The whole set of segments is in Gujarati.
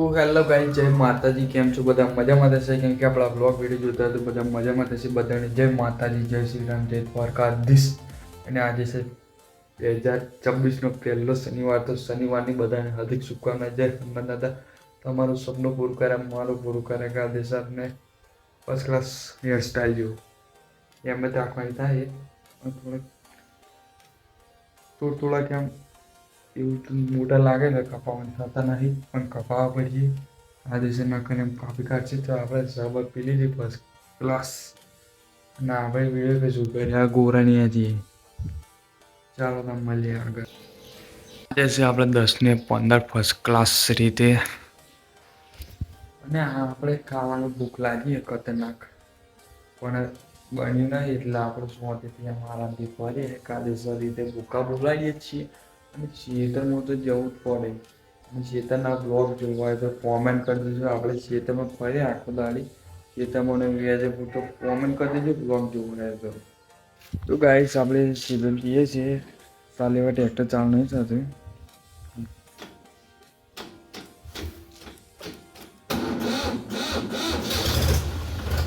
તો હેલો ગાઈસ, જય માતાજી. કેમ છો બધા? મજામાં થશે? કેમ કે આપણા બ્લોગ વિડીયો જોતા હોય તો બધા મજામાં થશે. બધાને જય માતાજી, જય શ્રી રામ, જય દ્વારકાધીશ. અને આજે છે 2026નો પહેલો શનિવાર. તો શનિવારની બધાને હાર્દિક શુભકામના. જય હનુમાન દાદા. તમારું સપનું પૂરું કરે, મારું પૂરું કરે. ગાંધી સાહેબને ફર્સ્ટ ક્લાસ હેરસ્ટાઈલ જેવું એમ જ રાખવાની થાય. થોડા કેમ એવું મોટા લાગે ને કપાવાની થતા નહીં, પણ કપાવા પછી આ દિવસે નાખીને કાપી કાઢશે તો આપણે સરબત પી લીધી ફર્સ્ટ ક્લાસ. ના આપણે વિડીયો કશું કર્યા ગોરાની છીએ. ચાલો તમે મળીએ આગળ. જશે આપણે 10 ને 15 ફર્સ્ટ ક્લાસ રીતે. અને આપણે ખાવાનું ભૂખ લાગી ખતરનાક, પણ બન્યું નહીં એટલે આપણે શોર્ટથી એમ આરામથી ફરીએ. કાયદેસર રીતે ભૂખા બોલાવીએ છીએ અને થિયેટરમાં તો જવું જ પડે. અને ચેતનના બ્લોગ જોવા હોય તો કોમેન્ટ કરી દેજો. આપણે ચેતનમાં ફરીએ આખો દાડી ચેતનમાં વ્યાજે તો કોમેન્ટ કરી દેજો. બ્લોગ જોવું રહે તો ગાઈસ આપણે સિરિયલ કહીએ છીએ. ચાલે એવા ટ્રેક્ટર ચાલુ નહીં થતું.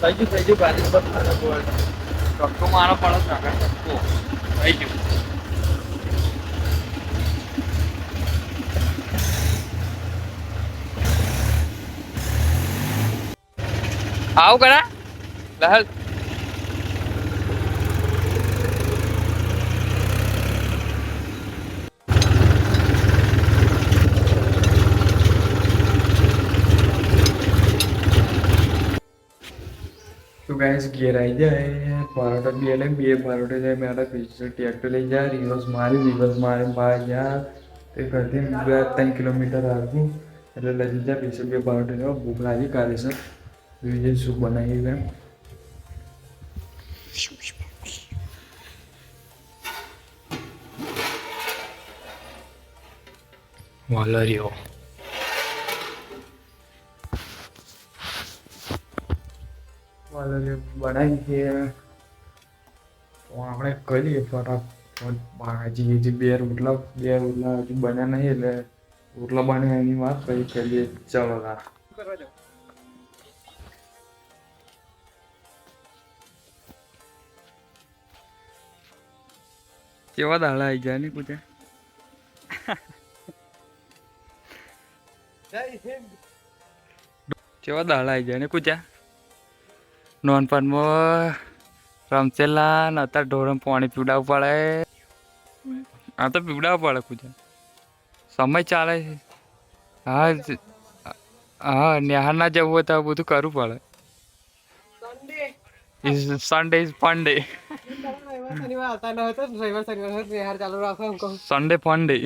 થઈ ગયું ગાડી પર ધક્કો મારો પડે કાકા. ધક્કો થઈ ગયું. આવું કરા લહલ. તો ગાઈસ ઘેર આવી જાય પરોઠા બે લઈને બે પરોઠા જાય. મારા પીછે ટ્રેક્ટર લઈ જાય. રિવર્સ મારી બહાર યાર તે ઘરથી 2-3 કિલોમીટર આવ્યું એટલે લઈ જાય. પીછે બે પરોઠા લેવા. ભૂખ લાગી કાલે સર જોઈએ શું બનાવી એમ. વાલરીઓ બનાવી છે તો આપણે કરીએ ફટાફટ. હજી બે રોટલા હજી બન્યા નહીં એટલે રોટલા બન્યા એની વાત પછી કરીએ. ચાલો લા કેવા દાડા આવી જાય ને પૂછે. કેવા દાડા આવી જાય ને કૂચા. નોનપણમાં રમચેલા ને અત્યારે ઢોરણ પાણી પીવડાવવું પડે. આ તો પીવડાવવું પડે કૂચા. સમય ચાલે છે. હા નેહાર ના જવું હોય તો બધું કરવું પડે. Sunday is fun day. Sunday fun day.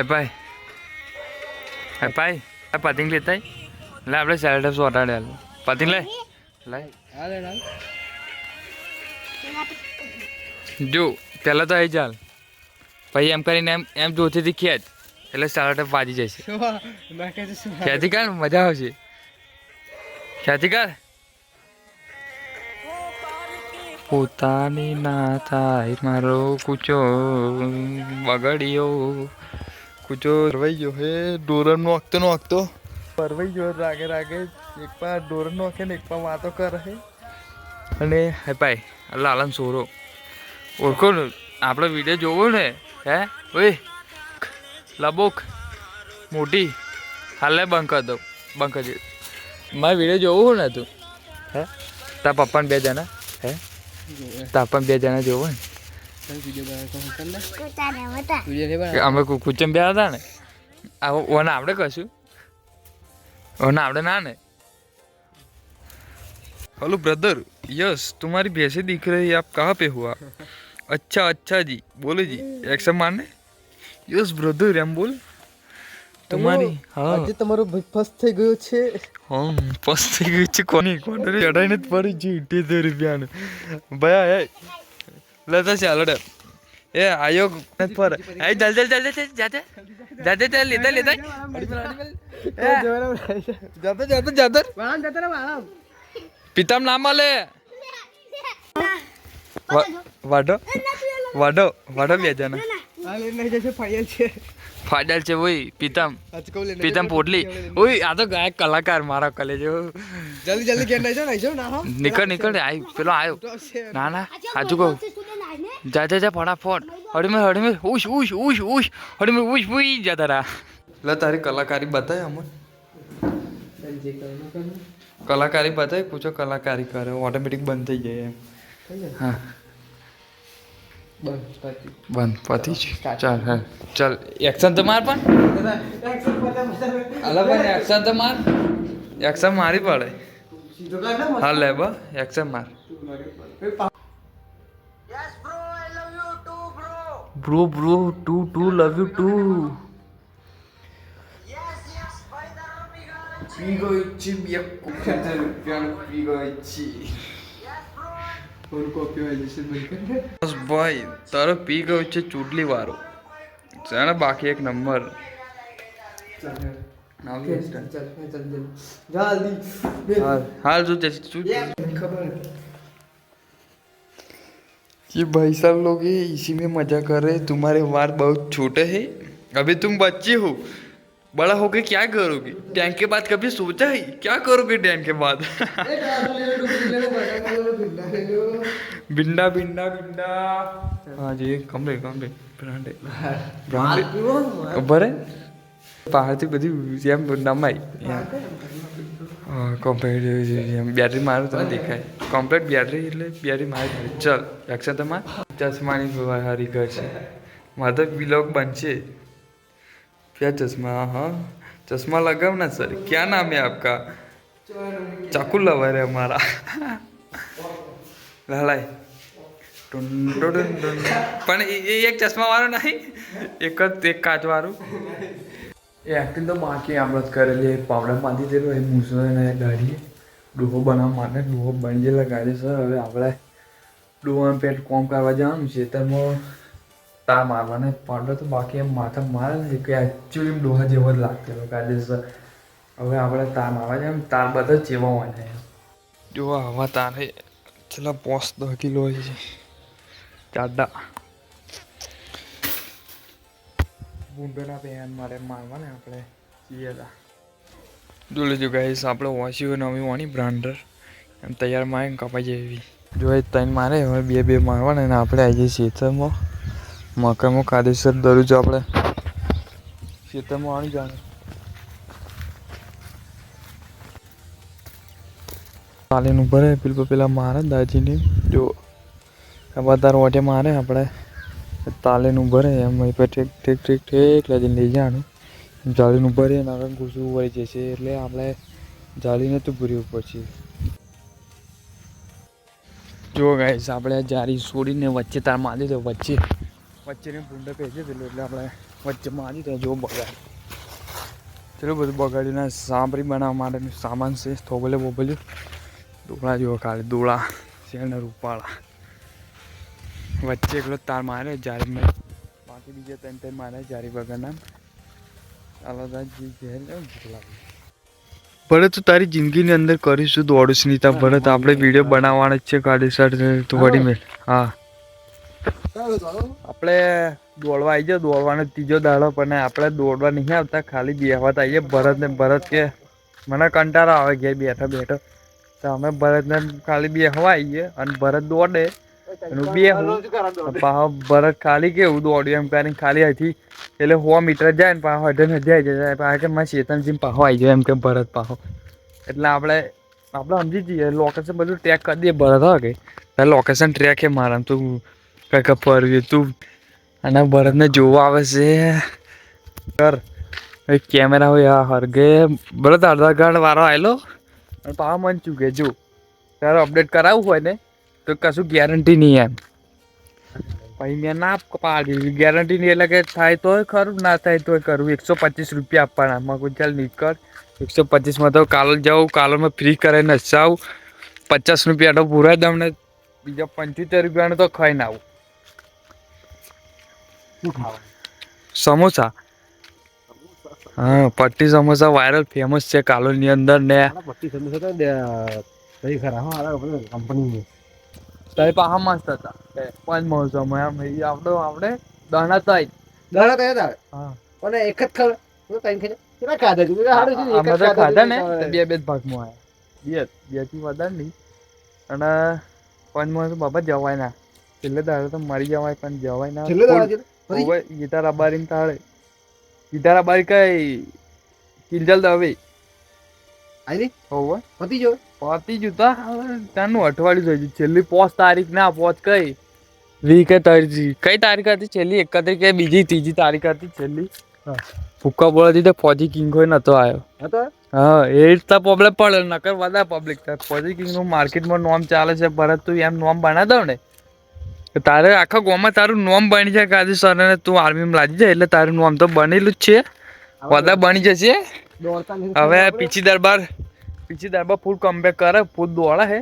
ભાઈ પતિંગ લેતા લે આપણે સેલેડ સોટાડે પતિંગ લે જો પેલા તો આવી ચાલ પછી એમ કરીને એમ જોથીથી ખેંચ એટલે સેલેડ વાજી જશે. ખ્યાતિ કર મજા આવશે. ખ્યાતિ કર. પોતાની ના થાય મારો કૂચો બગડ્યો. કૂચો રવાઈ ગયો હે. ડોરન નોખતો પરવાઈ ગયો. રાગે એક પા ડોરન નોખે ને એક પા વાતો કરે હે. અને હે ભાઈ લાલન સોરો ઓળખો ને આપણે વિડીયો જોવો ને હે ઓય લબોક મોટી હાલે બંધ કરી દઉં. બંધ કરી મારે વિડીયો જોવું ને તું હે તાર પપ્પાને 2 જણા હે તાર પપ્પાને 2 જણા જોવો ને. અમે કુચમ બે હતા ને ઓને આપણે કશું ઓને આપણે ના ને. हेलो ब्रदर, यस तुम्हारी भैंसे दिख रही है, आप कहाँ पे हुआ? अच्छा जी बोले जी एक्शन मारने. यस ब्रदर एम बोल તમારી હા આજે તમારો ફર્સ્ટ થઈ ગયો છે. હા ફર્સ્ટ થઈ ગયો છે. કોની ચડાઈને જ પડી છે 78 રૂપિયાનું ભયા. એ લેતા ચાલો ડર એ આયો પર એ જલ્દી જાતે લેતા પિતામ નામ આલે વાડો વાડો વાડો બે જણા આ લઈને જશે ફાઇલ છે ફાડલ છે ઓય પીતમ આજકો લઈને પીતમ પોટલી ઓય આ તો ગાયક કલાકાર મારા કલેજો જલ્દી જલ્દી કે નહીં જો ના હો નીકળ નીકળ આય પેલો આયો ના ના સાચું કહું જા જા જા ફટાફટ હડીમે ઉશ ઉશ ઉશ ઉશ હડીમે ઉશ ઉઈ જા તારા લે તારી કલાકારી બતાય અમન કલાકારી બતાય પૂછો કલાકારી કરે ઓટોમેટિક બંધ થઈ જાય એમ હા બંધ પતી જ ચાલ હા ચાલ એક્શન તો માર પણ અલા પણ એક્શન તો માર એક્શન મારી પડે હા લે બા એક્શન માર bro bro to love you ટુ પીગો ઇચ્છી બે રૂપિયાનું પીગો ઇચ્છી બસ ભાઈ તારો પી ગયો છે ચૂડલી વાળો છે ને બાકી એક નંબર हाल जो ये भाई साहब लोग ये इसी में मजा कर रहे हैं तुम्हारे वार बहुत छोटे हैं अभी तुम बच्चे हो बड़ा होके क्या करोगे टैंक के बाद कभी सोचा है क्या करोगे टैंक के बाद बिंडा बिंडा बिंडा हाँ जी कमरे कमरे ब्रांडे ब्रांडे बरे पहाड़ થી બધી એમ નમાય કમ્પ્લીટ બેટરી મારું તને દેખાય કમ્પ્લીટ બેટરી એટલે બેટરી મારી ચાલ એક્શન તમાર ચશ્માની હારી કરશે મારે તો વિલોગ બનશે क्या चश्मा हाँ चश्मा लगाओ ना सर क्या नाम है आपका चाकू लवर है हमारा लालाय पण एक चश्मा वाળો નહીં એક કાચ વાળું એ એક્ટિંગ તો બાકી આપણે જ કરેલી પાવડર બાંધી દેલો એ મૂસળને દાઢીએ ડોહો બનાવવા માટે ડોહો બની ગયેલા ગાડી સર હવે આપણે ડોહાનું પેટ કોમ કરવા જવાનું છે તેમાં તાર મારવાને પાવડર તો બાકી એમ માથા મારે ને કે એકચ્યુઅલી ડોહા જેવો જ લાગતો કાયદેસર હવે આપણે તાર મારવા જાય તાર બધા જેવા હોય જો આવા તારે છેલ્લા 5-10 કિલો હોય છે ચાડા બુંડોના પેન મારે મારવા ને આપણે ચીયેલા જો લેજો ગાઈસ આપણે વાંચી હોય નવી વાણી બ્રાન્ડર એમ તૈયાર મારીને કપાઈ જાય એવી જો એ ત્રણ મારે હવે બે મારવાના ને આપણે આવી જઈએ ખેતરમાં મકાઈમાં કાયદેસર દરરોજ આપણે ખેતરમાં આવી જવાનું તાલીનું ભરે પેલા મારે દાજીને જો વધારે ઓટે મારે આપણે તાલીનું ભરે એમ ઠીક ઠીક ઠીક ઠીક લઈને લઈ જવાનું જાળીનું ભરે ને આગળ ઘૂસવું વળી જશે એટલે આપણે જાળીને તો ભરવું પડશે જો ગાઈસ આપણે જાળી છોડીને વચ્ચે તાર મારી દો વચ્ચેને ભૂંડો કહે છે પેલું એટલે આપણે વચ્ચે મારી દો જો બગાડ ચલો બધું બગાડીને સાંભળી બનાવવા માટેનું સામાન છે થોબલે બોબલ્યું ડોળા જેવો ખાલી ડોળા શેરને રૂપાળા વચ્ચે એકલો તાર મારે જારીમાં બાકી બીજા ત્રણ મારે જારી વગરના ચાલો ભરત તો તારી જિંદગીની અંદર કરીશું દોડું સ્મિતા ભરત આપણે વિડીયો બનાવવાનો જ છે કાઢી તો વળી મેળ હા આપણે દોડવા આવી જાઓ દોડવાનો ત્રીજો દાડો પણ આપણે દોડવા નહીં આવતા ખાલી બેહવા આવીએ ભરત કે મને કંટાળો આવે ઘેર બેઠો તો અમે ભરતને ખાલી બેહવા આવીએ અને ભરત દોડે એનું ભરત ખાલી કેવું દોડ્યું એમ કરીને ખાલી હતી એટલે 100 મીટર જાય ને પાછો અઢન જાય પાછા કે મારે ચેતનજી પાછો આવી જાય એમ કે ભરત પાછો એટલે આપણે સમજી જઈએ લોકેશન બધું ટ્રેક કરી દઈએ ભરત હા કે તારે લોકેશન ટ્રેક છે મારા તું કંઈક ફરવી તું અને ભરતને જોવા આવે છે કર કેમેરા હોય હરગે ભરત આધાર કાર્ડ વાળો આવેલો અને પાછો મન ચૂકે જો તારે અપડેટ કરાવવું હોય ને તો કશું ગેરંટી નહીં એમ પછી મેં ના પાડી ગેરંટી નહીં એટલે કે થાય તોય ખરું ના થાય તોય કરવું 125 રૂપિયા આપવાના મેં કોઈ ચાલ નીકળ 125માં તો કાલો જાઉં કાલોમાં ફ્રી કરાવીને હસાવું 50 રૂપિયા તો પૂરા દઉં ને બીજા 75 રૂપિયાનું તો ખાઈને આવું સમોસા હા પટ્ટી સમોસા વાયરલ ફેમસ છે કાલોલની અંદર ને પટ્ટી સમોસા તો ખરા કંપની તારી પાહા મસ્ત હતા પાંચ મહોત્સવમાં આમ એ આપણે દાણા તાઈ દાડા તૈયાર તાર હા અને એક જ ખબર તો તઈ ખેજે કેટલા ખાધા છે હાડું છે એક અમે જ તો ખાધા ને ખાધા તો બે બે જ ભાગમાં આવ્યા બે થી વધારે નહીં અને પાંચ મહોત્સવ બાબા જવાય ના છેલ્લે દાડે તો મરી જવાય પણ જવાય ના છેલ્લે દાડા છે પછી ઓવે ગીટાર બારીને તાળે ગીટાર બારી કઈ કિંજલ દવે આઈ હોવે પતિ જો પતી જતા ત્યાંનું અઠવાડિયું થઈ ગયું છેલ્લી 5 તારીખ ના 5 કઈ વી કે તારીખ કઈ તારીખ હતી છેલ્લી 31 કે બીજી ત્રીજી તારીખ હતી છેલ્લી ફૂક્કા બોલાથી તો ફોજી કિંગ હોય નતો આવ્યો હતો હા એ રીતના પ્રોબ્લેમ પડે નકર વધારે પબ્લિક થાય ફોજી કિંગ નું માર્કેટમાં નોમ ચાલે છે ભરત તું એમ નોમ બના દઉં ને તારે આખા ગામમાં તારું નોમ બની જાય કાજુ સર ને તું આર્મીમાં લાગી જાય એટલે તારું નોમ તો બનેલું જ છે વધારે બની જશે દોડતા નહીં હવે પીછી દરબાર ફૂલ કમબેક કરે ફૂલ દોડે હે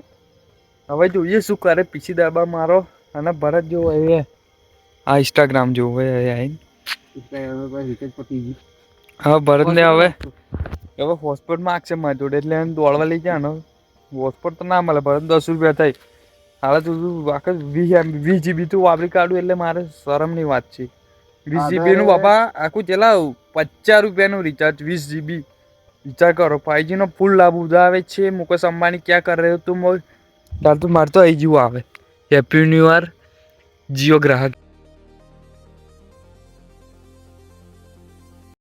હવે જોઈએ શું કરે પીછી દરબાર મારો અને ભરત જો એ આ ઇન્સ્ટાગ્રામ જો હવે હા ભરત ને હવે હોસ્પિટલમાં આખશે મારી જોડે એટલે એને દોડવા લઈ જાય ને હોસ્પિટલ તો ના મળે ભરત 10 રૂપિયા થાય હાલે તું આખા 20 GB તું વાપરી કાઢું એટલે મારે શરમની વાત છે 20 GB નું બાપા આખું ચેલા 50 રૂપિયાનું રિચાર્જ 20 GB વિચાર કરો 5G નો ફૂલ લાભ ઉઠાવે છે મુકેશ અંબાણી ક્યાં કર રહ્યો તું તાર તું મારતો આવી જેવું આવે હેપી ન્યુ યર જીઓ ગ્રાહક